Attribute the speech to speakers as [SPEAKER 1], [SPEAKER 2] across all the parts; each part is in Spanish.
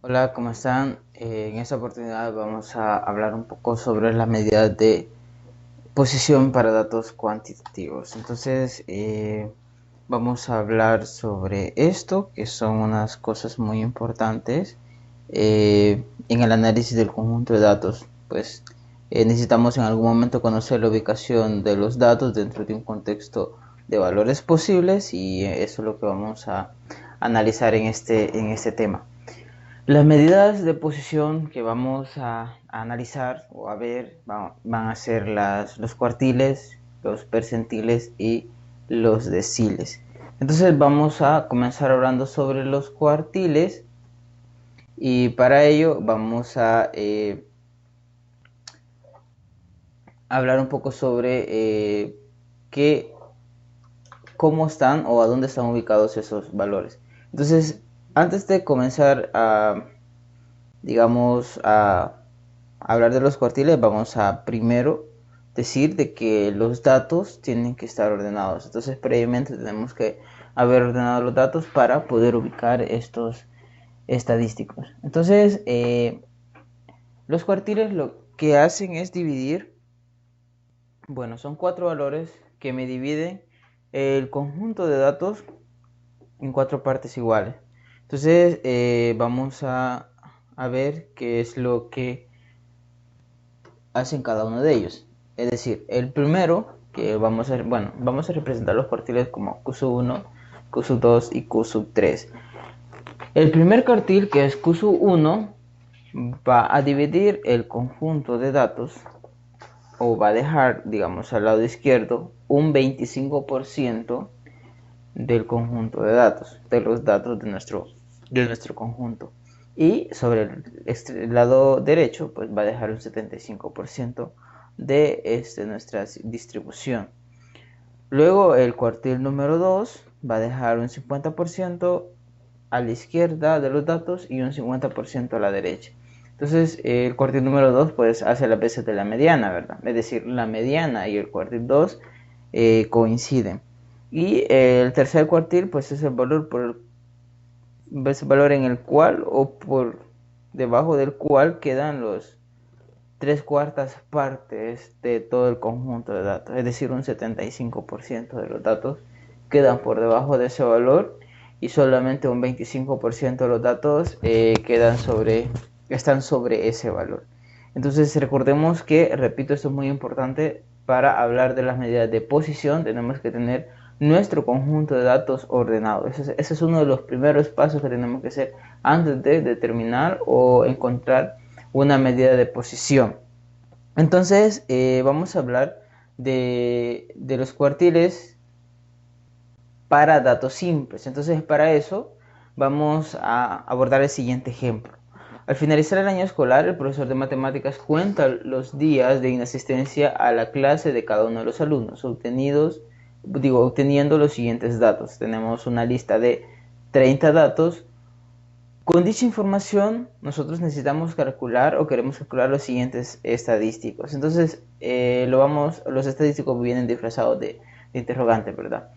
[SPEAKER 1] Hola, ¿cómo están? En esta oportunidad vamos a hablar un poco sobre las medidas de posición para datos cuantitativos. Entonces, vamos a hablar sobre esto, que son unas cosas muy importantes en el análisis del conjunto de datos. Pues necesitamos en algún momento conocer la ubicación de los datos dentro de un contexto de valores posibles y eso es lo que vamos a analizar en este tema. Las medidas de posición que vamos a analizar o a ver van a ser los cuartiles, los percentiles y los deciles. Entonces vamos a comenzar hablando sobre los cuartiles y para ello vamos a hablar un poco sobre qué, cómo están o a dónde están ubicados esos valores. Entonces, antes de comenzar a hablar de los cuartiles, vamos a primero decir de que los datos tienen que estar ordenados. Entonces, previamente tenemos que haber ordenado los datos para poder ubicar estos estadísticos. Entonces, los cuartiles lo que hacen es dividir, bueno, son cuatro valores que me dividen el conjunto de datos en cuatro partes iguales. Entonces, vamos a ver qué es lo que hacen cada uno de ellos. Es decir, el primero, que vamos a representar los cuartiles como Q 1, Q 2 y Q 3. El primer cuartil, que es Q 1, va a dividir el conjunto de datos o va a dejar, digamos, al lado izquierdo un 25% del conjunto de datos, de los datos de nuestro conjunto. Y sobre el lado derecho, pues va a dejar un 75% de nuestra distribución. Luego el cuartil número 2 va a dejar un 50% a la izquierda de los datos y un 50% a la derecha. Entonces el cuartil número 2 pues hace las veces de la mediana, ¿verdad? Es decir, la mediana y el cuartil 2 coinciden. Y el tercer cuartil pues es el valor en el cual o por debajo del cual quedan los tres cuartas partes de todo el conjunto de datos, es decir, un 75% de los datos quedan por debajo de ese valor y solamente un 25% de los datos están sobre ese valor. Entonces recordemos que, repito, esto es muy importante para hablar de las medidas de posición, tenemos que tener nuestro conjunto de datos ordenado. Ese es uno de los primeros pasos que tenemos que hacer antes de determinar o encontrar una medida de posición. Entonces, vamos a hablar de los cuartiles para datos simples. Entonces, para eso vamos a abordar el siguiente ejemplo. Al finalizar el año escolar, el profesor de matemáticas cuenta los días de inasistencia a la clase de cada uno de los alumnos, obteniendo los siguientes datos. Tenemos una lista de 30 datos. Con dicha información, nosotros necesitamos calcular o queremos calcular los siguientes estadísticos. Entonces, los estadísticos vienen disfrazados de interrogante, ¿verdad?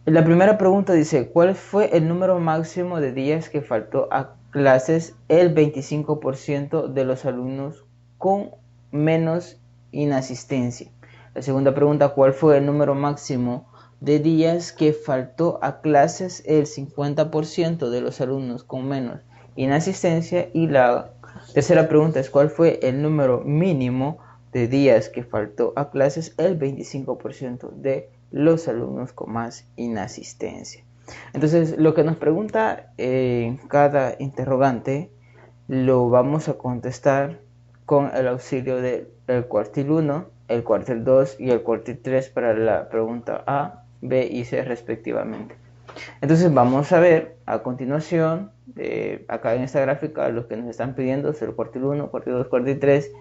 [SPEAKER 1] La primera pregunta dice, ¿cuál fue el número máximo de días que faltó a clases el 25% de los alumnos con menos inasistencia? La segunda pregunta, ¿cuál fue el número máximo de días que faltó a clases el 50% de los alumnos con menos inasistencia? Y la tercera pregunta es, ¿cuál fue el número mínimo de días que faltó a clases el 25% de los alumnos con más inasistencia? Entonces, lo que nos pregunta cada interrogante lo vamos a contestar con el auxilio del cuartil 1, el cuartil 2 y el cuartil 3 para la pregunta A, B y C respectivamente. Entonces vamos a ver a continuación, acá en esta gráfica, lo que nos están pidiendo es el cuartil 1, cuartil 2, cuartil 3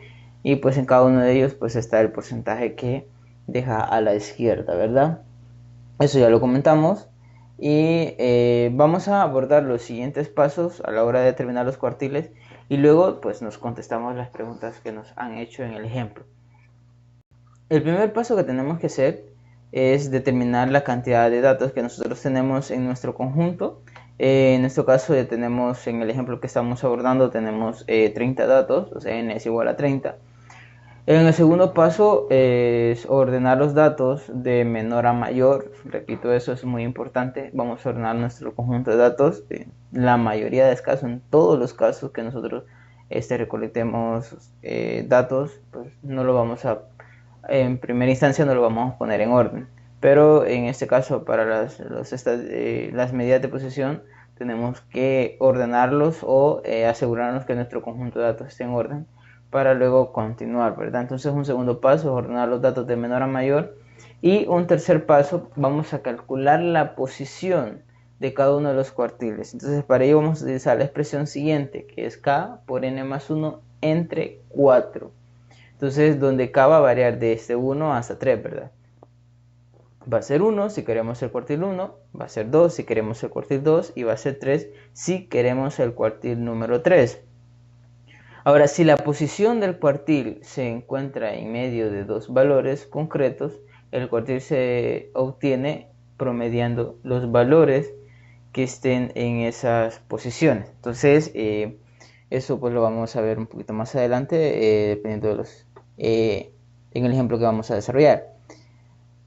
[SPEAKER 1] y pues en cada uno de ellos pues está el porcentaje que deja a la izquierda, ¿verdad? Eso ya lo comentamos y vamos a abordar los siguientes pasos a la hora de determinar los cuartiles y luego pues nos contestamos las preguntas que nos han hecho en el ejemplo. El primer paso que tenemos que hacer es determinar la cantidad de datos que nosotros tenemos en nuestro conjunto En nuestro caso ya tenemos, en el ejemplo que estamos abordando, tenemos 30 datos, o sea, n es igual a 30. En el segundo paso es ordenar los datos de menor a mayor. Repito, eso es muy importante. Vamos a ordenar nuestro conjunto de datos. En la mayoría de los casos, en todos los casos que nosotros recolectemos datos, pues no lo vamos a, en primera instancia no lo vamos a poner en orden. Pero en este caso, para las medidas de posición, tenemos que ordenarlos o asegurarnos que nuestro conjunto de datos esté en orden para luego continuar, ¿verdad? Entonces un segundo paso es ordenar los datos de menor a mayor, y un tercer paso, vamos a calcular la posición de cada uno de los cuartiles. Entonces para ello vamos a utilizar la expresión siguiente, que es k por n más 1 entre 4. Entonces donde k va a variar desde 1 hasta 3, ¿verdad? Va a ser 1 si queremos el cuartil 1, va a ser 2 si queremos el cuartil 2 y va a ser 3 si queremos el cuartil número 3. Ahora, si la posición del cuartil se encuentra en medio de dos valores concretos, el cuartil se obtiene promediando los valores que estén en esas posiciones. Entonces, eso pues lo vamos a ver un poquito más adelante, dependiendo de en el ejemplo que vamos a desarrollar.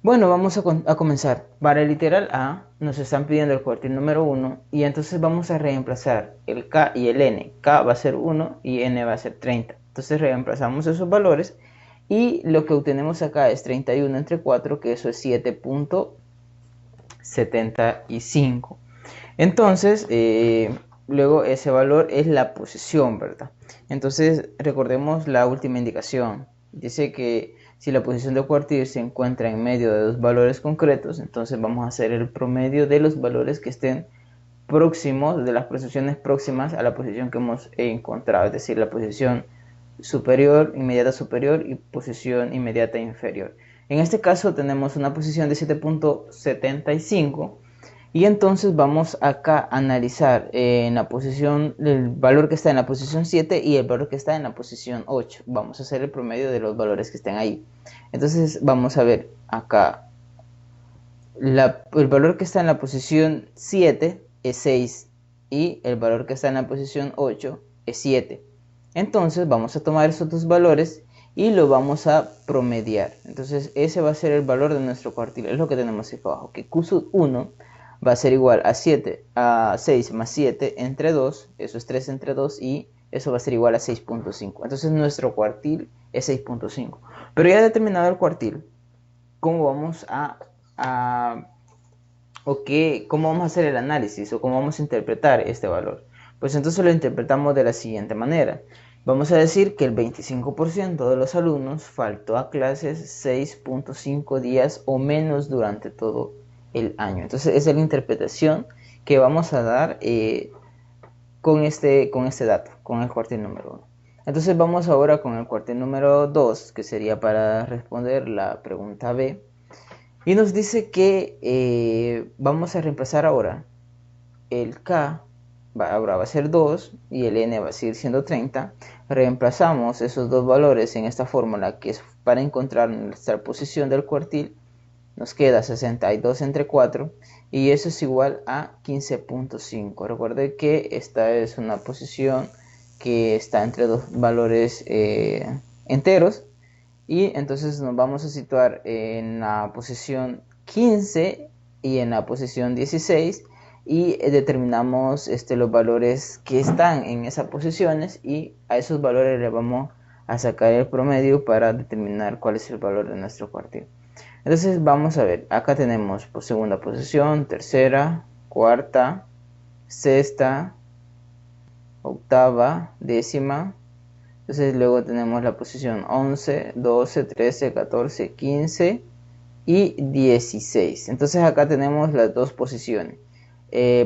[SPEAKER 1] Bueno, vamos a comenzar. Para el literal A nos están pidiendo el cuartil número 1 y entonces vamos a reemplazar el K y el N. K va a ser 1 y N va a ser 30. Entonces reemplazamos esos valores y lo que obtenemos acá es 31 entre 4, que eso es 7.75. Entonces, luego ese valor es la posición, ¿verdad? Entonces recordemos la última indicación. Dice que si la posición de cuartil se encuentra en medio de dos valores concretos, entonces vamos a hacer el promedio de los valores que estén próximos, de las posiciones próximas a la posición que hemos encontrado, es decir, la posición superior, inmediata superior y posición inmediata inferior. En este caso tenemos una posición de 7.75 y entonces vamos acá a analizar en la posición, el valor que está en la posición 7 y el valor que está en la posición 8. Vamos a hacer el promedio de los valores que estén ahí. Entonces vamos a ver acá. El valor que está en la posición 7 es 6 y el valor que está en la posición 8 es 7. Entonces vamos a tomar esos dos valores y lo vamos a promediar. Entonces ese va a ser el valor de nuestro cuartil. Es lo que tenemos aquí abajo, que Q sub 1 va a ser igual a 6 más 7 entre 2, eso es 3 entre 2 y eso va a ser igual a 6.5. Entonces nuestro cuartil es 6.5. Pero ya determinado el cuartil, ¿cómo vamos cómo vamos a hacer el análisis o cómo vamos a interpretar este valor? Pues entonces lo interpretamos de la siguiente manera. Vamos a decir que el 25% de los alumnos faltó a clases 6.5 días o menos durante todo el año. Entonces esa es la interpretación que vamos a dar con este dato, con el cuartil número 1. Entonces vamos ahora con el cuartil número 2, que sería para responder la pregunta B. Y nos dice que vamos a reemplazar ahora el K, ahora va a ser 2 y el N va a seguir siendo 30. Reemplazamos esos dos valores en esta fórmula que es para encontrar nuestra posición del cuartil. Nos queda 62 entre 4 y eso es igual a 15.5. Recuerde que esta es una posición que está entre dos valores enteros y entonces nos vamos a situar en la posición 15 y en la posición 16 y determinamos los valores que están en esas posiciones y a esos valores le vamos a sacar el promedio para determinar cuál es el valor de nuestro cuartil. Entonces vamos a ver, acá tenemos segunda posición, tercera, cuarta, sexta, octava, décima. Entonces luego tenemos la posición 11, 12, 13, 14, 15 y 16. Entonces acá tenemos las dos posiciones.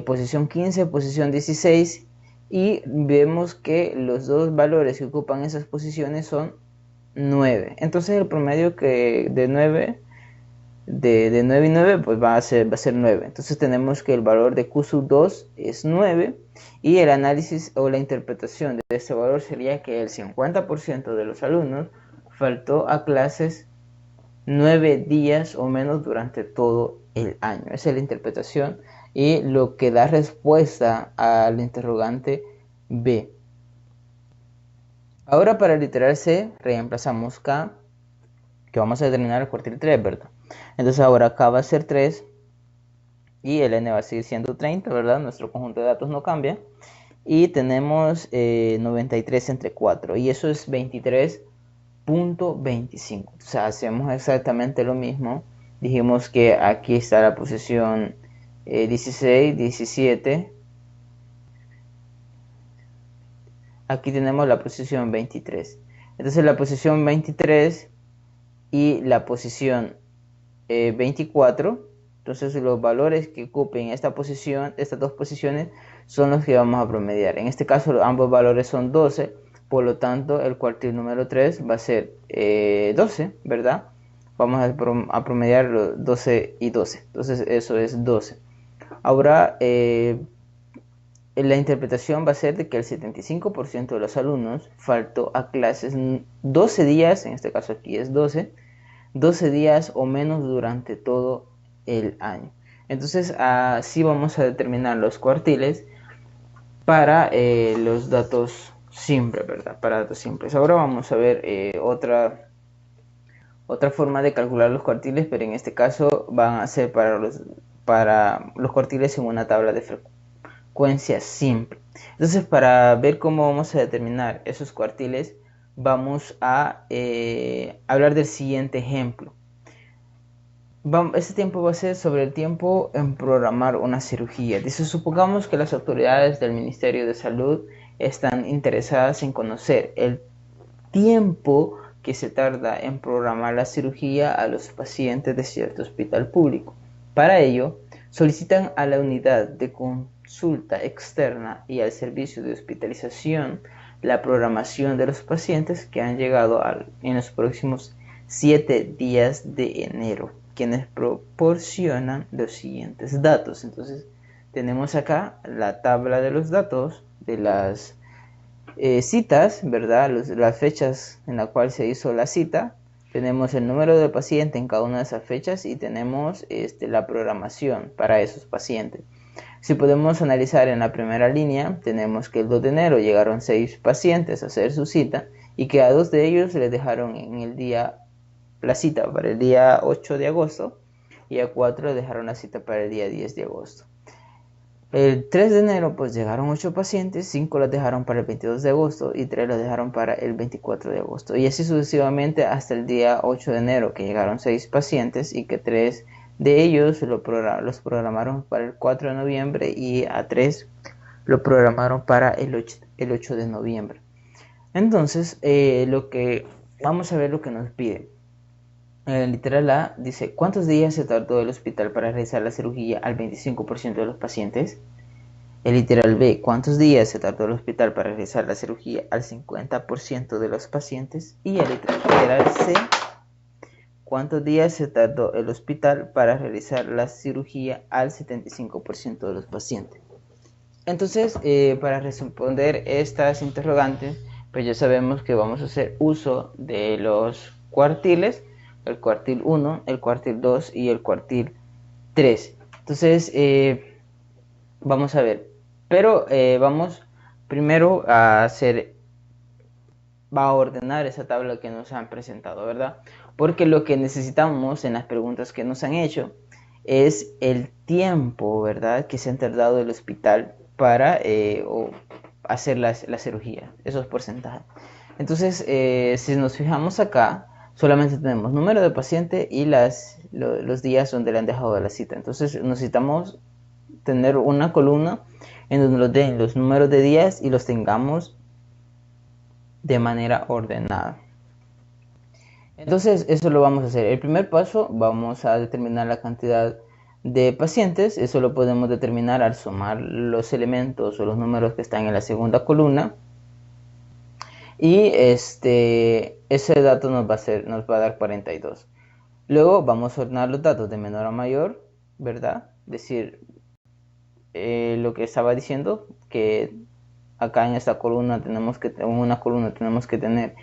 [SPEAKER 1] Posición 15, posición 16 y vemos que los dos valores que ocupan esas posiciones son 9. Entonces el promedio que de 9 y 9 pues va a ser 9. Entonces tenemos que el valor de Q sub 2 es 9 y el análisis o la interpretación de este valor sería que el 50% de los alumnos faltó a clases 9 días o menos durante todo el año. Esa es la interpretación y lo que da respuesta al interrogante B. Ahora para el literal C reemplazamos K, que vamos a determinar el cuartil 3, ¿verdad? Entonces ahora K va a ser 3 y el N va a seguir siendo 30, ¿verdad? Nuestro conjunto de datos no cambia. Y tenemos 93 entre 4 y eso es 23.25. O sea, hacemos exactamente lo mismo. Dijimos que aquí está la posición 16, 17. Aquí tenemos la posición 23. Entonces la posición 23 y la posición 24. Entonces los valores que ocupen esta posición, estas dos posiciones, son los que vamos a promediar. En este caso ambos valores son 12, por lo tanto el cuartil número 3 va a ser 12, ¿verdad? Vamos a promediar los 12 y 12, entonces eso es 12. Ahora la interpretación va a ser de que el 75% de los alumnos faltó a clases 12 días, en este caso aquí es 12 días o menos durante todo el año. Entonces así vamos a determinar los cuartiles para los datos simples, ¿verdad? Para datos simples. Ahora vamos a ver otra forma de calcular los cuartiles, pero en este caso van a ser para los cuartiles en una tabla de frecuencia simple. Entonces, para ver cómo vamos a determinar esos cuartiles, vamos a hablar del siguiente ejemplo. Este tiempo va a ser sobre el tiempo en programar una cirugía. Dice, supongamos que las autoridades del Ministerio de Salud están interesadas en conocer el tiempo que se tarda en programar la cirugía a los pacientes de cierto hospital público. Para ello, solicitan a la unidad de consulta externa y al servicio de hospitalización la programación de los pacientes que han llegado en los próximos 7 días de enero, quienes proporcionan los siguientes datos. Entonces, tenemos acá la tabla de los datos de las citas, ¿verdad? Las fechas en la cual se hizo la cita. Tenemos el número de paciente en cada una de esas fechas y tenemos la programación para esos pacientes. Si podemos analizar en la primera línea, tenemos que el 2 de enero llegaron 6 pacientes a hacer su cita y que a 2 de ellos les dejaron en el día la cita para el día 8 de agosto y a 4 les dejaron la cita para el día 10 de agosto. El 3 de enero pues llegaron 8 pacientes, 5 las dejaron para el 22 de agosto y 3 las dejaron para el 24 de agosto. Y así sucesivamente hasta el día 8 de enero que llegaron 6 pacientes y que 3 de ellos los programaron para el 4 de noviembre y a 3 lo programaron para el 8 de noviembre. Entonces vamos a ver lo que nos pide. El literal A dice, ¿cuántos días se tardó el hospital para realizar la cirugía al 25% de los pacientes? El literal B, ¿cuántos días se tardó el hospital para realizar la cirugía al 50% de los pacientes? Y el literal C, ¿cuántos días se tardó el hospital para realizar la cirugía al 75% de los pacientes? Entonces, para responder estas interrogantes, pues ya sabemos que vamos a hacer uso de los cuartiles, el cuartil 1, el cuartil 2 y el cuartil 3. Entonces, vamos a ver, pero vamos primero a ordenar esa tabla que nos han presentado, ¿verdad? Porque lo que necesitamos en las preguntas que nos han hecho es el tiempo, ¿verdad?, que se han tardado el hospital para hacer la cirugía, esos porcentajes. Entonces, si nos fijamos acá, solamente tenemos número de paciente y los días donde le han dejado la cita. Entonces, necesitamos tener una columna en donde nos den los números de días y los tengamos de manera ordenada. Entonces, eso lo vamos a hacer. El primer paso, vamos a determinar la cantidad de pacientes. Eso lo podemos determinar al sumar los elementos o los números que están en la segunda columna. Y ese dato nos va a dar 42. Luego vamos a ordenar los datos de menor a mayor, ¿verdad? Es decir, lo que estaba diciendo, que acá en esta columna tenemos que tener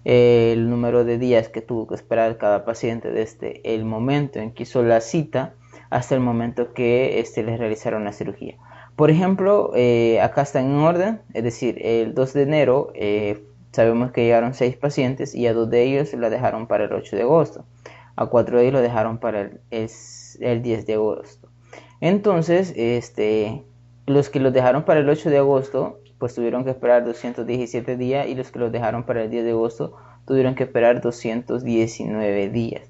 [SPEAKER 1] el número de días que tuvo que esperar cada paciente desde el momento en que hizo la cita hasta el momento que les realizaron la cirugía. Por ejemplo, acá están en orden, es decir, el 2 de enero sabemos que llegaron 6 pacientes y a 2 de ellos la dejaron para el 8 de agosto. A 4 de ellos lo dejaron para el 10 de agosto. Entonces, los que los dejaron para el 8 de agosto, pues tuvieron que esperar 217 días, y los que los dejaron para el 10 de agosto tuvieron que esperar 219 días.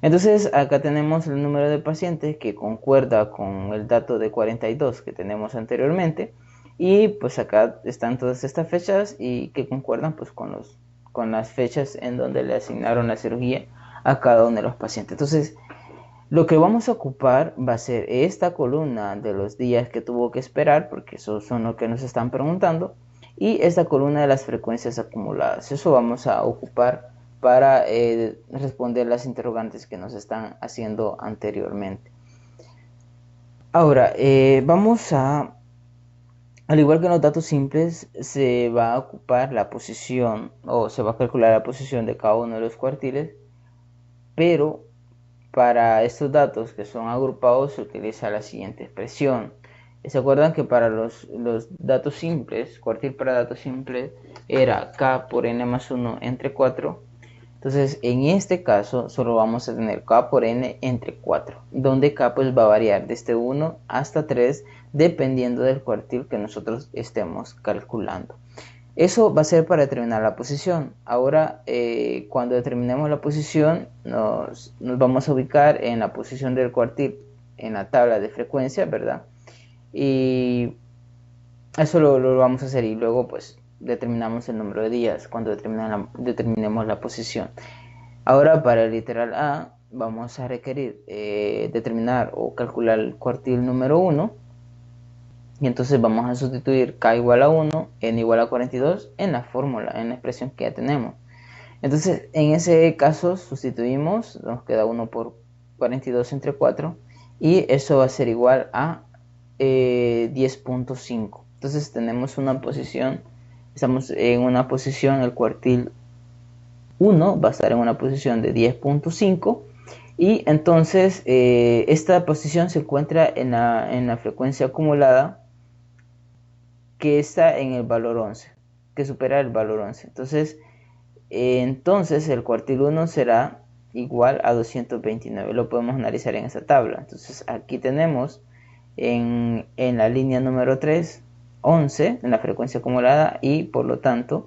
[SPEAKER 1] Entonces, acá tenemos el número de pacientes que concuerda con el dato de 42 que tenemos anteriormente, y pues acá están todas estas fechas y que concuerdan pues con las fechas en donde le asignaron la cirugía a cada uno de los pacientes. Entonces, lo que vamos a ocupar va a ser esta columna de los días que tuvo que esperar, porque esos son lo que nos están preguntando, y esta columna de las frecuencias acumuladas. Eso vamos a ocupar para responder las interrogantes que nos están haciendo anteriormente. Ahora, al igual que en los datos simples, se va a ocupar la posición, o se va a calcular la posición de cada uno de los cuartiles, pero para estos datos que son agrupados se utiliza la siguiente expresión. ¿Se acuerdan que para los datos simples, cuartil para datos simples era k por n más 1 entre 4? Entonces, en este caso, solo vamos a tener k por n entre 4, donde k pues va a variar desde 1 hasta 3, dependiendo del cuartil que nosotros estemos calculando. Eso va a ser para determinar la posición. Ahora, cuando determinemos la posición, nos vamos a ubicar en la posición del cuartil en la tabla de frecuencia, ¿verdad? Y eso lo vamos a hacer, y luego pues determinamos el número de días cuando determinemos la posición. Ahora, para el literal A, vamos a requerir determinar o calcular el cuartil número 1. Y entonces vamos a sustituir k igual a 1, n igual a 42 en la fórmula, en la expresión que ya tenemos. Entonces, en ese caso sustituimos, nos queda 1 por 42 entre 4, y eso va a ser igual a 10.5. Entonces tenemos una posición, estamos en una posición, el cuartil 1 va a estar en una posición de 10.5, y entonces esta posición se encuentra en la frecuencia acumulada, que está en el valor 11, que supera el valor 11. Entonces el cuartil 1 será igual a 229. Lo podemos analizar en esta tabla. Entonces aquí tenemos en la línea número 3, 11 en la frecuencia acumulada, y por lo tanto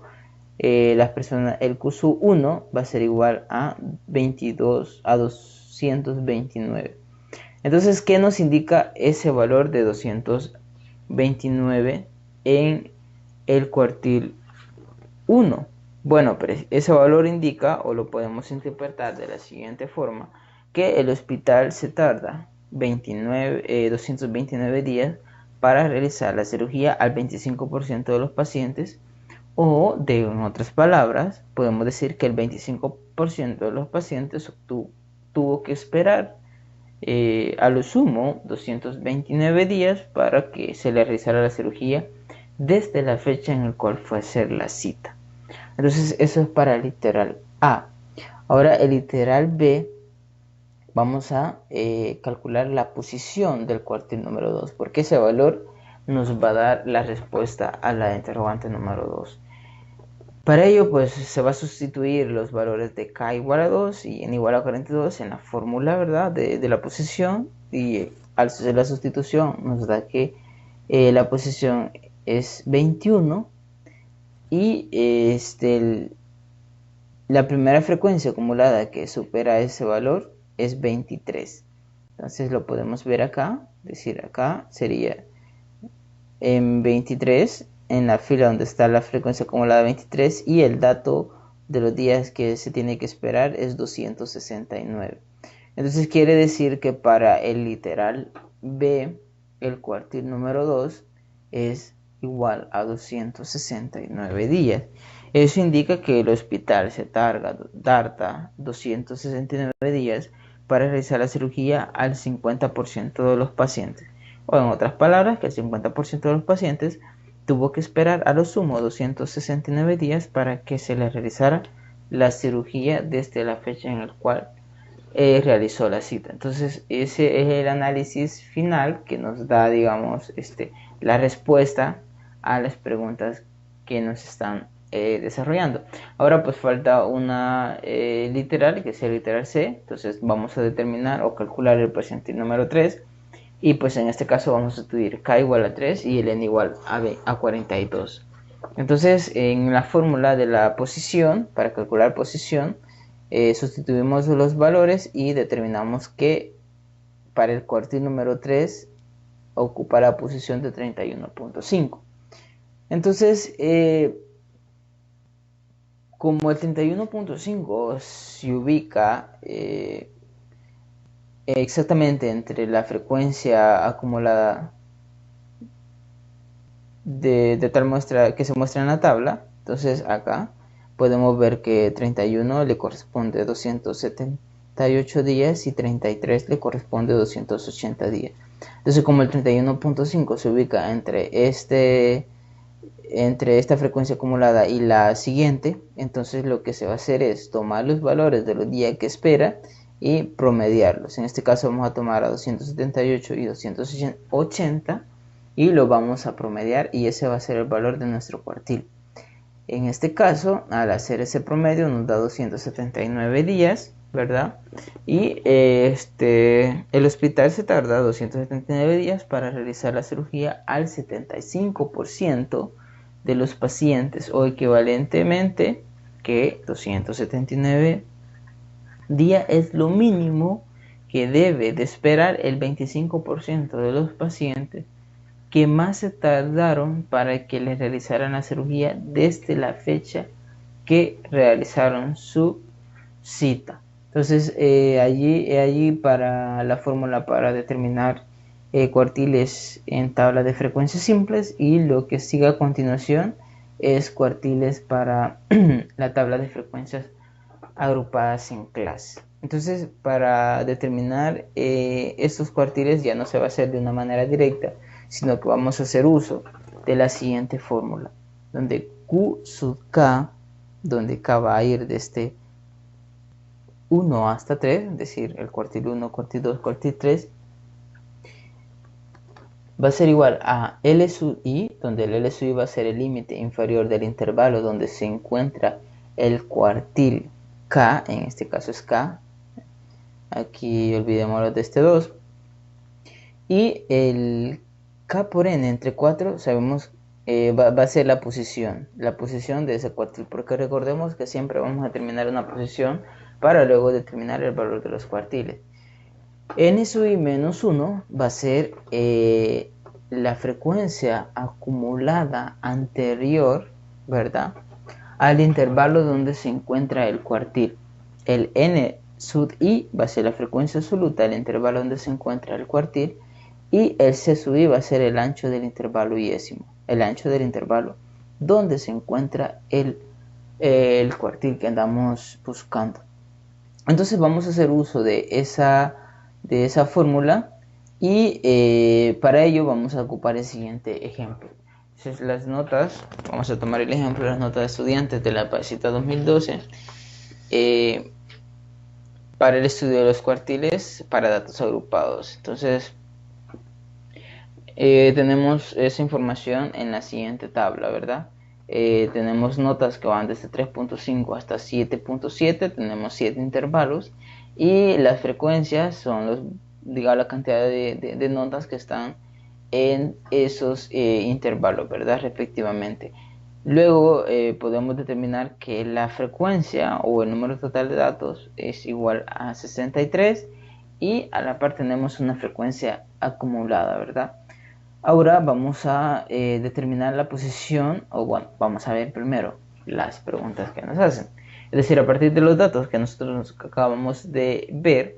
[SPEAKER 1] el QSU1 va a ser igual a 229. Entonces, ¿qué nos indica ese valor de 229 en el cuartil 1? Bueno, pero ese valor indica, o lo podemos interpretar de la siguiente forma, que el hospital se tarda 229 días para realizar la cirugía al 25% de los pacientes, o en otras palabras, podemos decir que el 25% de los pacientes tuvo que esperar a lo sumo 229 días para que se le realizara la cirugía desde la fecha en la cual fue a hacer la cita. Entonces, eso es para el literal A. Ahora, el literal B, vamos a calcular la posición del cuartil número 2, porque ese valor nos va a dar la respuesta a la interrogante número 2. Para ello, pues se va a sustituir los valores de k igual a 2 y n igual a 42 en la fórmula, ¿verdad?, de la posición, y al hacer la sustitución nos da que la posición es 21, y la primera frecuencia acumulada que supera ese valor es 23. Entonces lo podemos ver acá, es decir, acá sería en 23, en la fila donde está la frecuencia acumulada 23, y el dato de los días que se tiene que esperar es 269. Entonces quiere decir que para el literal B, el cuartil número 2 es igual a 269 días. Eso indica que el hospital se tarda 269 días para realizar la cirugía al 50% de los pacientes. O en otras palabras, que el 50% de los pacientes tuvo que esperar a lo sumo 269 días para que se le realizara la cirugía desde la fecha en la cual realizó la cita. Entonces ese es el análisis final que nos da, digamos, la respuesta a las preguntas que nos están desarrollando. Ahora pues falta una literal, que es el literal C. Entonces vamos a determinar o calcular el percentil número 3, y pues en este caso vamos a estudiar K igual a 3 y el N igual a 42. Entonces en la fórmula de la posición, para calcular posición, sustituimos los valores y determinamos que para el cuartil número 3 ocupa la posición de 31.5. Entonces, como el 31.5 se ubica exactamente entre la frecuencia acumulada de tal muestra que se muestra en la tabla, entonces acá podemos ver que 31 le corresponde 278 días y 33 le corresponde 280 días. Entonces, como el 31.5 se ubica entre esta frecuencia acumulada y la siguiente, entonces lo que se va a hacer es tomar los valores de los días que espera y promediarlos. En este caso vamos a tomar a 278 y 280 y lo vamos a promediar, y ese va a ser el valor de nuestro cuartil. En este caso, al hacer ese promedio nos da 279 días, ¿verdad? Y el hospital se tarda 279 días para realizar la cirugía al 75% de los pacientes, o equivalentemente que 279 días es lo mínimo que debe de esperar el 25% de los pacientes que más se tardaron para que les realizaran la cirugía desde la fecha que realizaron su cita. Entonces allí para la fórmula para determinar cuartiles en tabla de frecuencias simples, y lo que sigue a continuación es cuartiles para la tabla de frecuencias agrupadas en clase. Entonces, para determinar estos cuartiles ya no se va a hacer de una manera directa, sino que vamos a hacer uso de la siguiente fórmula, donde Q sub K, donde K va a ir desde 1 hasta 3, es decir, el cuartil 1, cuartil 2, cuartil 3, va a ser igual a L sub I, donde el L sub I va a ser el límite inferior del intervalo donde se encuentra el cuartil K, en este caso es K, aquí olvidémoslo de este 2, y el K por N entre 4 sabemos va a ser la posición de ese cuartil, porque recordemos que siempre vamos a determinar una posición para luego determinar el valor de los cuartiles. N sub I menos 1 va a ser la frecuencia acumulada anterior, ¿verdad?, al intervalo donde se encuentra el cuartil. El N sub I va a ser la frecuencia absoluta del intervalo donde se encuentra el cuartil, y el C sub I va a ser el ancho del intervalo iésimo, el ancho del intervalo donde se encuentra el cuartil que andamos buscando. Entonces vamos a hacer uso de esa fórmula, y para ello vamos a ocupar el siguiente ejemplo. Entonces las notas, vamos a tomar el ejemplo de las notas de estudiantes de la PACITA 2012 para el estudio de los cuartiles para datos agrupados. Entonces tenemos esa información en la siguiente tabla, ¿verdad? Tenemos notas que van desde 3.5 hasta 7.7, tenemos 7 intervalos, y las frecuencias son digamos, la cantidad de notas que están en esos intervalos, ¿verdad?, respectivamente. Luego podemos determinar que la frecuencia o el número total de datos es igual a 63, y a la par tenemos una frecuencia acumulada, ¿verdad? Ahora vamos a determinar la posición, o bueno, vamos a ver primero las preguntas que nos hacen. Es decir, a partir de los datos que nosotros acabamos de ver,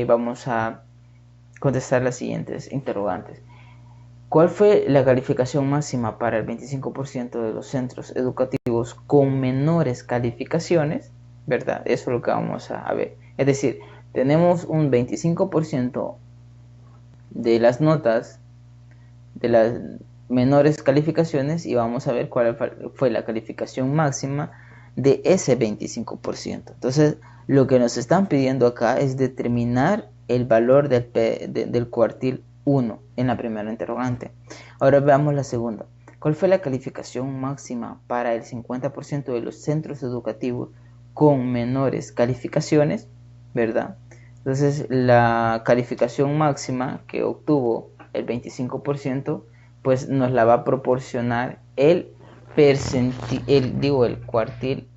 [SPEAKER 1] vamos a contestar las siguientes interrogantes. ¿Cuál fue la calificación máxima para el 25% de los centros educativos con menores calificaciones? ¿Verdad? Eso es lo que vamos a ver. Es decir, tenemos un 25% de las notas de las menores calificaciones, y vamos a ver cuál fue la calificación máxima de ese 25%. Entonces Lo que nos están pidiendo acá es determinar el valor del cuartil 1 en la primera interrogante. Ahora veamos la segunda. ¿Cuál fue la calificación máxima para el 50% de los centros educativos con menores calificaciones? ¿Verdad? Entonces, la calificación máxima que obtuvo el 25%, pues nos la va a proporcionar el cuartil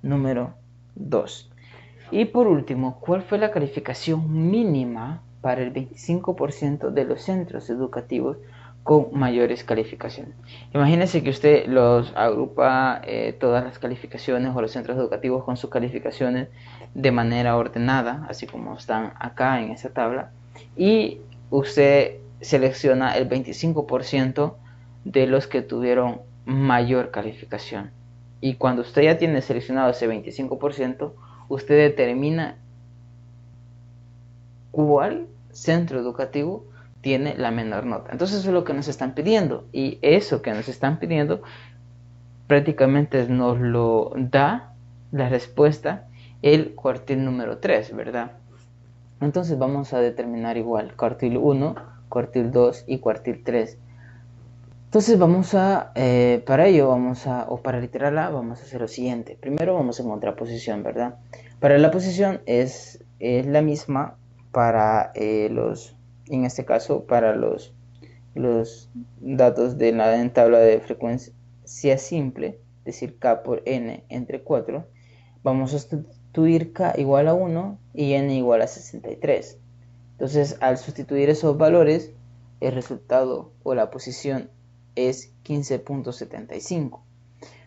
[SPEAKER 1] número 2. Y por último, ¿cuál fue la calificación mínima para el 25% de los centros educativos con mayores calificaciones? Imagínense que usted los agrupa todas las calificaciones o los centros educativos con sus calificaciones de manera ordenada, así como están acá en esta tabla, y usted selecciona el 25% de los que tuvieron mayor calificación. Y cuando usted ya tiene seleccionado ese 25%, usted determina cuál centro educativo tiene la menor nota. Entonces eso es lo que nos están pidiendo, y eso que nos están pidiendo prácticamente nos lo da la respuesta el cuartil número 3, ¿verdad? Entonces vamos a determinar igual cuartil 1, cuartil 2 y cuartil 3. Entonces vamos a, para ello para literarla, vamos a hacer lo siguiente. Primero vamos a encontrar posición, ¿verdad? Para la posición es la misma para en este caso, para los datos de la tabla de frecuencia simple, es decir, K por N entre 4, vamos a sustituir K igual a 1 y N igual a 63. Entonces, al sustituir esos valores, el resultado o la posición es 15.75.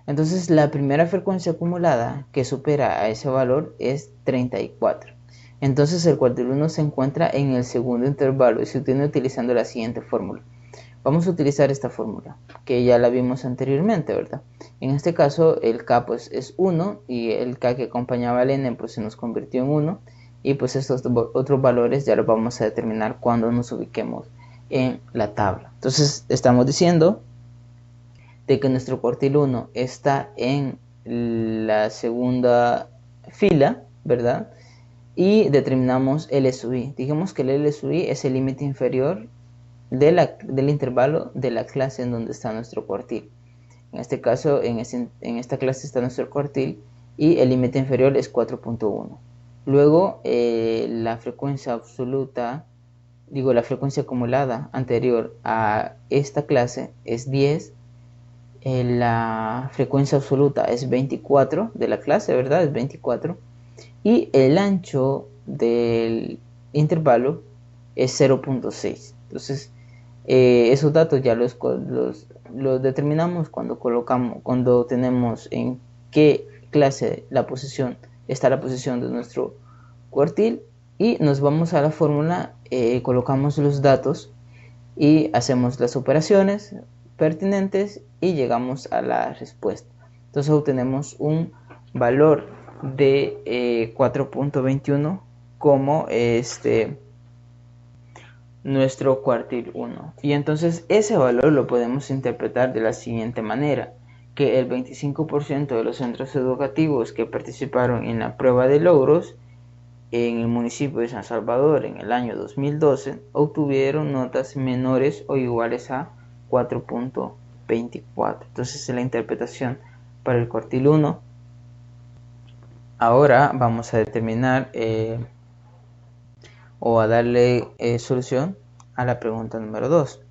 [SPEAKER 1] Entonces, la primera frecuencia acumulada que supera a ese valor es 34. Entonces, el cuartil 1 se encuentra en el segundo intervalo y se obtiene utilizando la siguiente fórmula. Vamos a utilizar esta fórmula, que ya la vimos anteriormente, ¿verdad? En este caso, el K pues, es 1 y el K que acompañaba al N pues, se nos convirtió en 1. Y pues estos otros valores ya los vamos a determinar cuando nos ubiquemos en la tabla. Entonces estamos diciendo de que nuestro cuartil 1 está en la segunda fila, ¿verdad? Y determinamos el SUI. Dijimos que el SUI es el límite inferior del intervalo de la clase en donde está nuestro cuartil. En este caso, en esta clase está nuestro cuartil y el límite inferior es 4.1. Luego, la frecuencia acumulada anterior a esta clase es 10. La frecuencia absoluta es 24 de la clase, ¿verdad? Es 24. Y el ancho del intervalo es 0.6. Entonces, esos datos ya los determinamos cuando tenemos en qué clase está la posición de nuestro cuartil, y nos vamos a la fórmula, colocamos los datos y hacemos las operaciones pertinentes y llegamos a la respuesta. Entonces obtenemos un valor de 4.21 como nuestro cuartil 1. Y entonces ese valor lo podemos interpretar de la siguiente manera: que el 25% de los centros educativos que participaron en la prueba de logros en el municipio de San Salvador en el año 2012 obtuvieron notas menores o iguales a 4.24. Entonces es la interpretación para el cuartil 1. Ahora vamos a determinar o a darle solución a la pregunta número 2,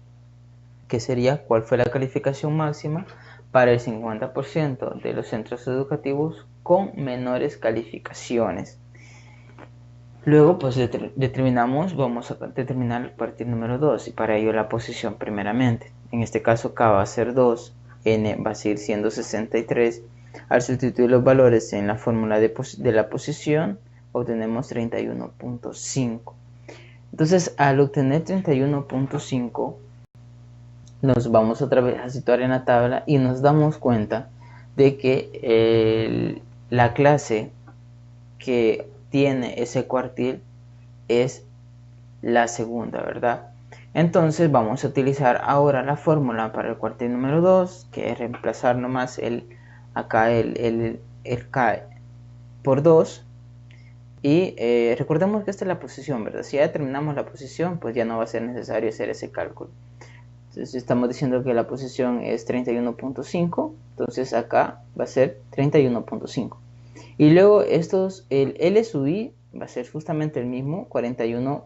[SPEAKER 1] que sería: ¿cuál fue la calificación máxima para el 50% de los centros educativos con menores calificaciones? Luego pues vamos a determinar el cuartil número 2, y para ello la posición primeramente. En este caso K va a ser 2, N va a seguir siendo 63. Al sustituir los valores en la fórmula de la posición, obtenemos 31.5. Entonces, al obtener 31.5, nos vamos otra vez a situar en la tabla y nos damos cuenta de que la clase que tiene ese cuartil es la segunda, ¿verdad? Entonces vamos a utilizar ahora la fórmula para el cuartil número 2, que es reemplazar nomás acá el K por 2. Y recordemos que esta es la posición, ¿verdad? Si ya determinamos la posición, pues ya no va a ser necesario hacer ese cálculo. Entonces estamos diciendo que la posición es 31.5, entonces acá va a ser 31.5. Y luego el L sub I va a ser justamente el mismo, 41,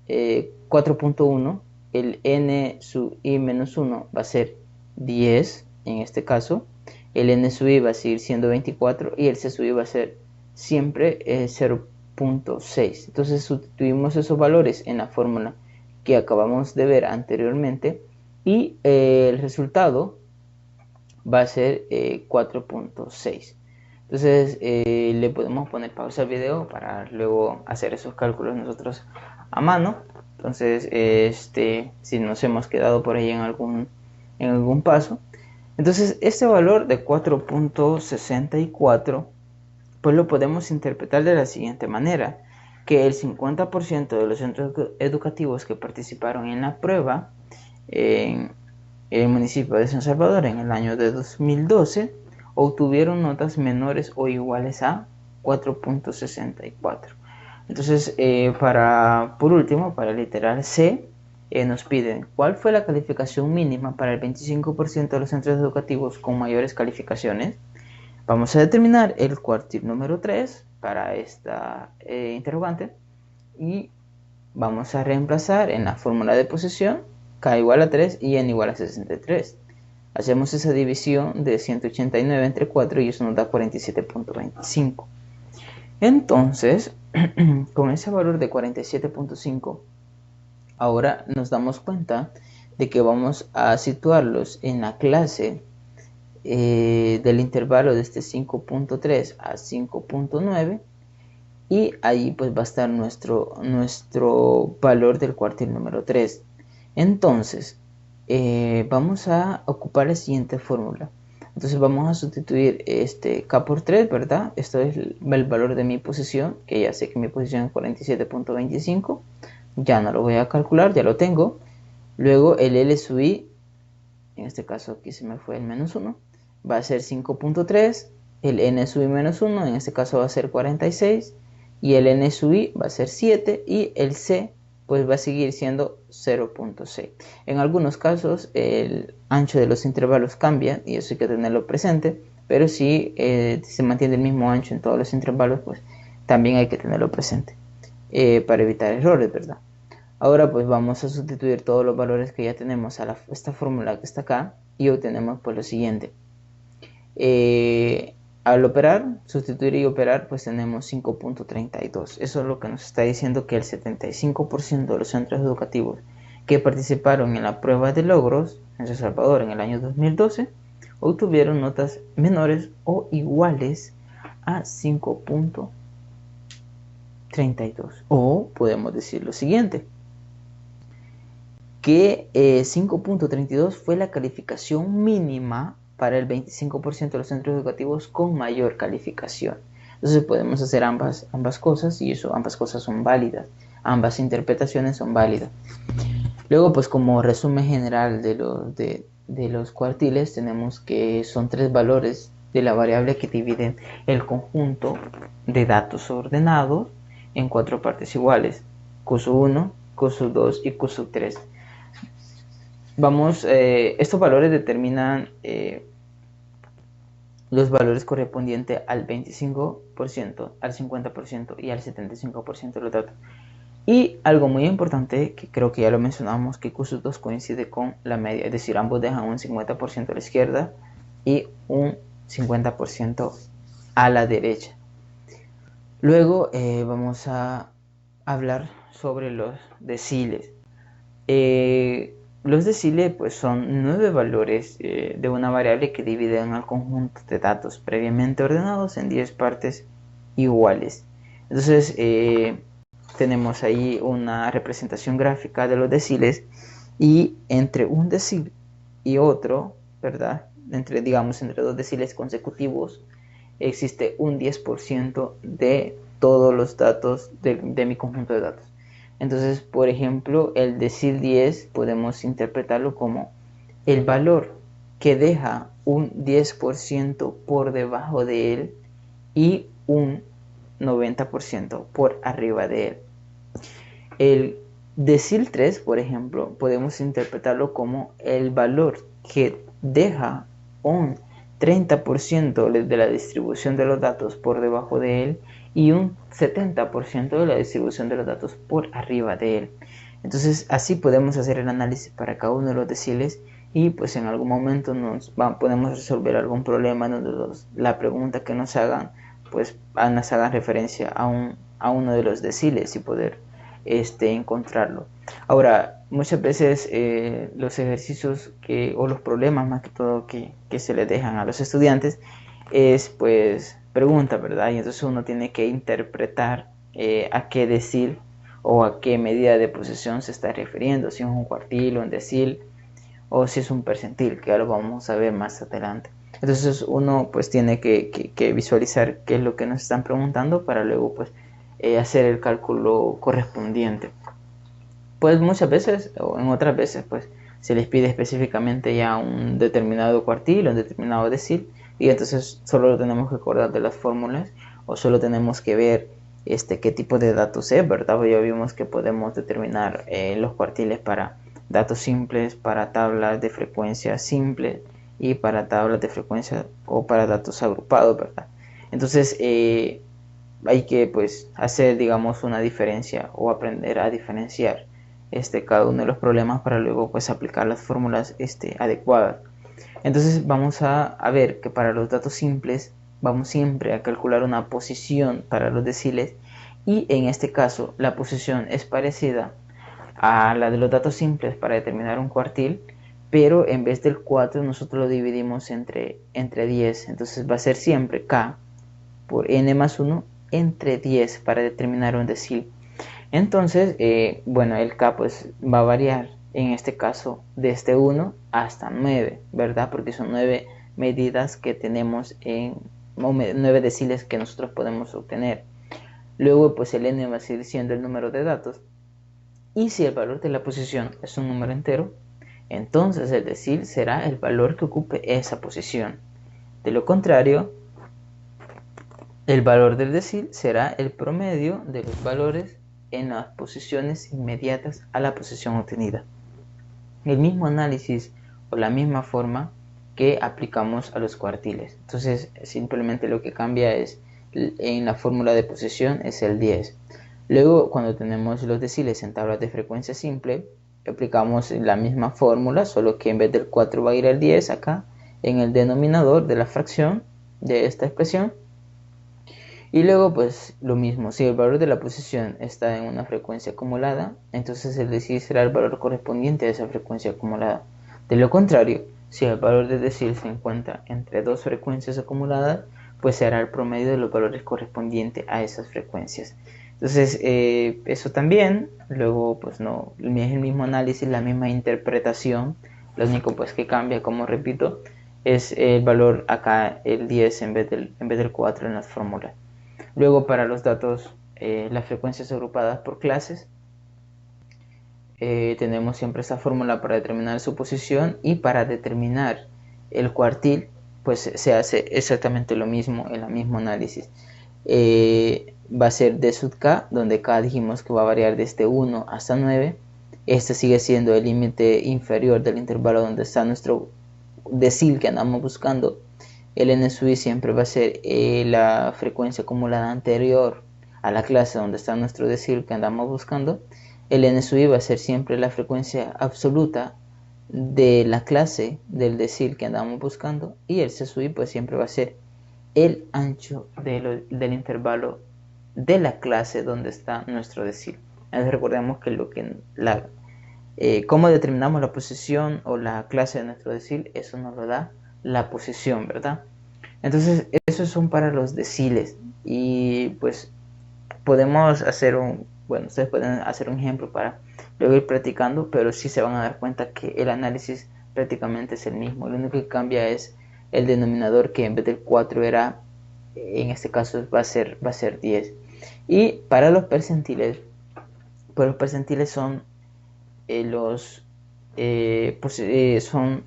[SPEAKER 1] 4.1. El N sub I menos 1 va a ser 10 en este caso. El N sub I va a seguir siendo 24 y el C sub I va a ser siempre 0.6. Entonces sustituimos esos valores en la fórmula que acabamos de ver anteriormente y el resultado va a ser 4.6. Entonces le podemos poner pausa al video para luego hacer esos cálculos nosotros a mano. Entonces si nos hemos quedado por ahí en algún paso. Entonces este valor de 4.64 pues lo podemos interpretar de la siguiente manera, que el 50% de los centros educativos que participaron en la prueba en el municipio de San Salvador en el año de 2012 obtuvieron notas menores o iguales a 4.64. Entonces, por último, para el literal C, nos piden cuál fue la calificación mínima para el 25% de los centros educativos con mayores calificaciones. Vamos a determinar el cuartil número 3 para esta interrogante y vamos a reemplazar en la fórmula de posición K igual a 3 y N igual a 63. Hacemos esa división de 189 entre 4 y eso nos da 47.25. Entonces, con ese valor de 47.5, ahora nos damos cuenta de que vamos a situarlos en la clase del intervalo de este 5.3 a 5.9 y ahí pues va a estar nuestro valor del cuartil número 3. Entonces vamos a ocupar la siguiente fórmula. Entonces vamos a sustituir este K por 3, ¿verdad? Esto es el valor de mi posición, que ya sé que mi posición es 47.25. Ya no lo voy a calcular, ya lo tengo. Luego el L sub I, en este caso aquí se me fue el menos 1, va a ser 5.3. El N sub I menos 1, en este caso va a ser 46. Y el N sub I va a ser 7. Y el C pues va a seguir siendo 0.6. En algunos casos el ancho de los intervalos cambia y eso hay que tenerlo presente, pero si se mantiene el mismo ancho en todos los intervalos, pues también hay que tenerlo presente para evitar errores, ¿verdad? Ahora pues vamos a sustituir todos los valores que ya tenemos a esta fórmula que está acá y obtenemos pues lo siguiente. Al operar, sustituir y operar, pues tenemos 5.32. Eso es lo que nos está diciendo que el 75% de los centros educativos que participaron en la prueba de logros en San Salvador en el año 2012 obtuvieron notas menores o iguales a 5.32. O podemos decir lo siguiente, que 5.32 fue la calificación mínima para el 25% de los centros educativos con mayor calificación. Entonces podemos hacer ambas cosas y ambas cosas son válidas. Ambas interpretaciones son válidas. Luego, pues como resumen general de los cuartiles, tenemos que son 3 valores de la variable que dividen el conjunto de datos ordenados en 4 partes iguales. Q sub 1, Q sub 2 y Q sub 3. Estos valores determinan los valores correspondientes al 25%, al 50% y al 75% de los datos. Y algo muy importante, que creo que ya lo mencionamos, que Q sub 2 coincide con la media, es decir, ambos dejan un 50% a la izquierda y un 50% a la derecha. Luego vamos a hablar sobre los deciles. Los deciles pues son 9 valores de una variable que dividen al conjunto de datos previamente ordenados en 10 partes iguales. Entonces tenemos ahí una representación gráfica de los deciles y entre un decil y otro, ¿verdad? Entre 2 deciles consecutivos existe un 10% de todos los datos de mi conjunto de datos. Entonces, por ejemplo, el decil 10 podemos interpretarlo como el valor que deja un 10% por debajo de él y un 90% por arriba de él. El decil 3, por ejemplo, podemos interpretarlo como el valor que deja un 30% de la distribución de los datos por debajo de él y un 70% de la distribución de los datos por arriba de él. Entonces así podemos hacer el análisis para cada uno de los deciles y pues en algún momento podemos resolver algún problema donde la pregunta que nos hagan pues nos hagan referencia a uno de los deciles y poder encontrarlo. Ahora, muchas veces los ejercicios o los problemas más que todo que se les dejan a los estudiantes es pues pregunta, ¿verdad? Y entonces uno tiene que interpretar a qué decil o a qué medida de posición se está refiriendo, si es un cuartil o un decil o si es un percentil, que ya lo vamos a ver más adelante. Entonces uno pues tiene que visualizar qué es lo que nos están preguntando para luego pues hacer el cálculo correspondiente. Pues muchas veces o en otras veces pues se les pide específicamente ya un determinado cuartil o un determinado decil y entonces solo tenemos que acordar de las fórmulas o solo tenemos que ver qué tipo de datos es, ¿verdad? Ya vimos que podemos determinar los cuartiles para datos simples, para tablas de frecuencia simples y para tablas de frecuencia o para datos agrupados, ¿verdad? Entonces hay que pues hacer digamos una diferencia o aprender a diferenciar cada uno de los problemas para luego pues aplicar las fórmulas adecuadas. Entonces vamos a ver que para los datos simples vamos siempre a calcular una posición para los deciles y en este caso la posición es parecida a la de los datos simples para determinar un cuartil, pero en vez del 4 nosotros lo dividimos entre 10, entonces va a ser siempre k por n más 1 entre 10 para determinar un decil. Entonces, bueno, el k pues va a variar en este caso desde 1 hasta 9, ¿verdad? Porque son 9 medidas que tenemos 9 deciles que nosotros podemos obtener. Luego pues el n va a seguir siendo el número de datos y si el valor de la posición es un número entero, entonces el decil será el valor que ocupe esa posición. De lo contrario, el valor del decil será el promedio de los valores en las posiciones inmediatas a la posición obtenida. El mismo análisis o la misma forma que aplicamos a los cuartiles. Entonces simplemente lo que cambia es en la fórmula de posición es el 10. Luego cuando tenemos los deciles en tablas de frecuencia simple aplicamos la misma fórmula, solo que en vez del 4 va a ir el 10 acá en el denominador de la fracción de esta expresión. Y luego pues lo mismo, si el valor de la posición está en una frecuencia acumulada, entonces el decil será el valor correspondiente a esa frecuencia acumulada. De lo contrario, si el valor del decil se encuentra entre dos frecuencias acumuladas, pues será el promedio de los valores correspondientes a esas frecuencias. Entonces eso también, luego pues no, es el mismo análisis, la misma interpretación, lo único pues que cambia, como repito, es el valor acá, el 10 en vez del 4 en las fórmulas. Luego para los datos, las frecuencias agrupadas por clases, tenemos siempre esta fórmula para determinar su posición y para determinar el cuartil, pues se hace exactamente lo mismo en el mismo análisis. Va a ser d sub k, donde k dijimos que va a variar desde 1 hasta 9. Este sigue siendo el límite inferior del intervalo donde está nuestro decil que andamos buscando. El n sub i siempre va a ser la frecuencia acumulada anterior a la clase donde está nuestro decil que andamos buscando. El n sub i va a ser siempre la frecuencia absoluta de la clase del decil que andamos buscando. Y el c sub i pues siempre va a ser el ancho del intervalo de la clase donde está nuestro decil. Entonces recordemos que cómo determinamos la posición o la clase de nuestro decil, eso nos lo da la posición, ¿verdad? Entonces esos son para los deciles y pues podemos hacer ustedes pueden hacer un ejemplo para luego ir practicando, pero sí se van a dar cuenta que el análisis prácticamente es el mismo. Lo único que cambia es el denominador, que en vez del 4 era, en este caso va a ser 10. Y para los percentiles, pues los percentiles son son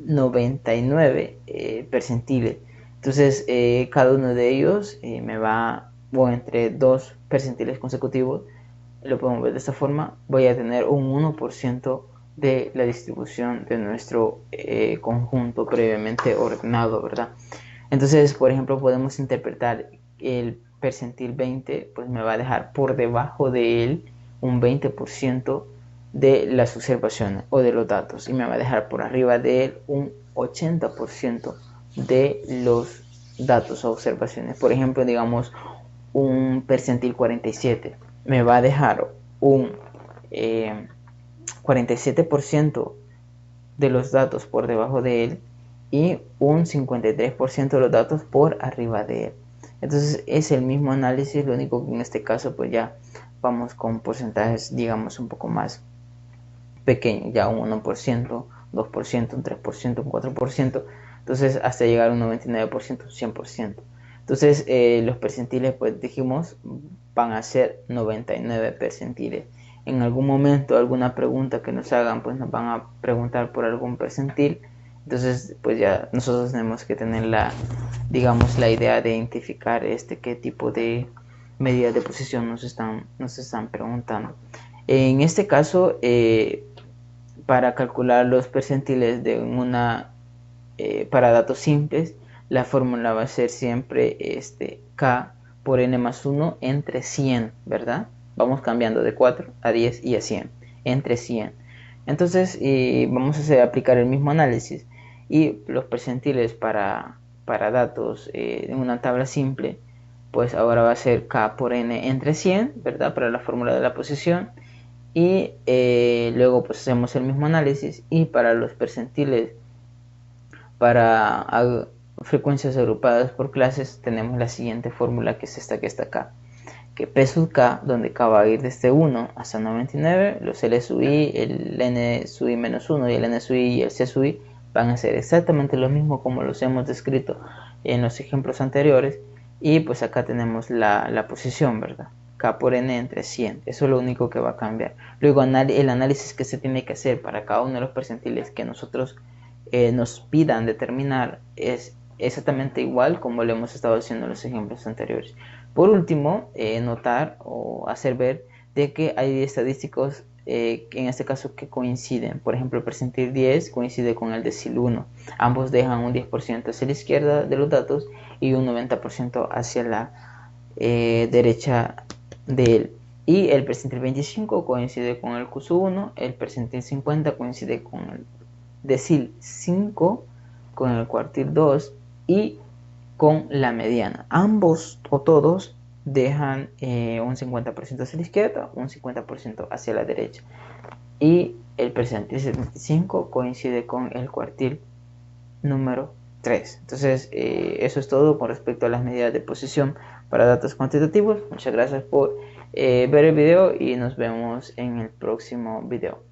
[SPEAKER 1] 99 percentiles. Entonces cada uno de ellos me va o entre dos percentiles consecutivos, lo podemos ver de esta forma, voy a tener un 1% de la distribución de nuestro conjunto previamente ordenado, ¿verdad? Entonces, por ejemplo, podemos interpretar el percentil 20, pues me va a dejar por debajo de él un 20% de las observaciones o de los datos, y me va a dejar por arriba de él un 80% de los datos o observaciones. Por ejemplo, digamos un percentil 47 me va a dejar un 47% de los datos por debajo de él y un 53% de los datos por arriba de él. Entonces es el mismo análisis, lo único que en este caso pues ya vamos con porcentajes digamos un poco más pequeños, ya un 1%, 2%, un 3%, un 4%, entonces hasta llegar a un 99%, un 100%. Entonces los percentiles pues dijimos van a ser 99 percentiles. En algún momento alguna pregunta que nos hagan pues nos van a preguntar por algún percentil, entonces pues ya nosotros tenemos que tener la digamos la idea de identificar qué tipo de medidas de posición nos están preguntando. En este caso para calcular los percentiles de para datos simples, la fórmula va a ser siempre K por N más 1 entre 100, ¿verdad? Vamos cambiando de 4 a 10 y a 100, entre 100. Entonces vamos a aplicar el mismo análisis y los percentiles para datos en una tabla simple, pues ahora va a ser K por N entre 100, ¿verdad? Para la fórmula de la posición. Y luego pues hacemos el mismo análisis y para los percentiles para frecuencias agrupadas por clases tenemos la siguiente fórmula, que es esta que está acá, que P sub K, donde K va a ir desde 1 hasta 99, los L sub I, el N sub I menos 1 y el N sub I y el C sub I van a ser exactamente lo mismo como los hemos descrito en los ejemplos anteriores, y pues acá tenemos la posición, ¿verdad? K por N entre 100, eso es lo único que va a cambiar. Luego el análisis que se tiene que hacer para cada uno de los percentiles que nosotros nos pidan determinar es exactamente igual como lo hemos estado haciendo en los ejemplos anteriores. Por último, notar o hacer ver de que hay estadísticos en este caso que coinciden. Por ejemplo, el percentil 10 coincide con el decil 1. Ambos dejan un 10% hacia la izquierda de los datos y un 90% hacia la derecha de él. Y el percentil 25 coincide con el Q1, el percentil 50 coincide con el decil 5, con el cuartil 2 y con la mediana. Ambos o todos dejan un 50% hacia la izquierda, un 50% hacia la derecha. Y el percentil 75 coincide con el cuartil número 3. Entonces, eso es todo con respecto a las medidas de posición para datos cuantitativos. Muchas gracias por ver el video y nos vemos en el próximo video.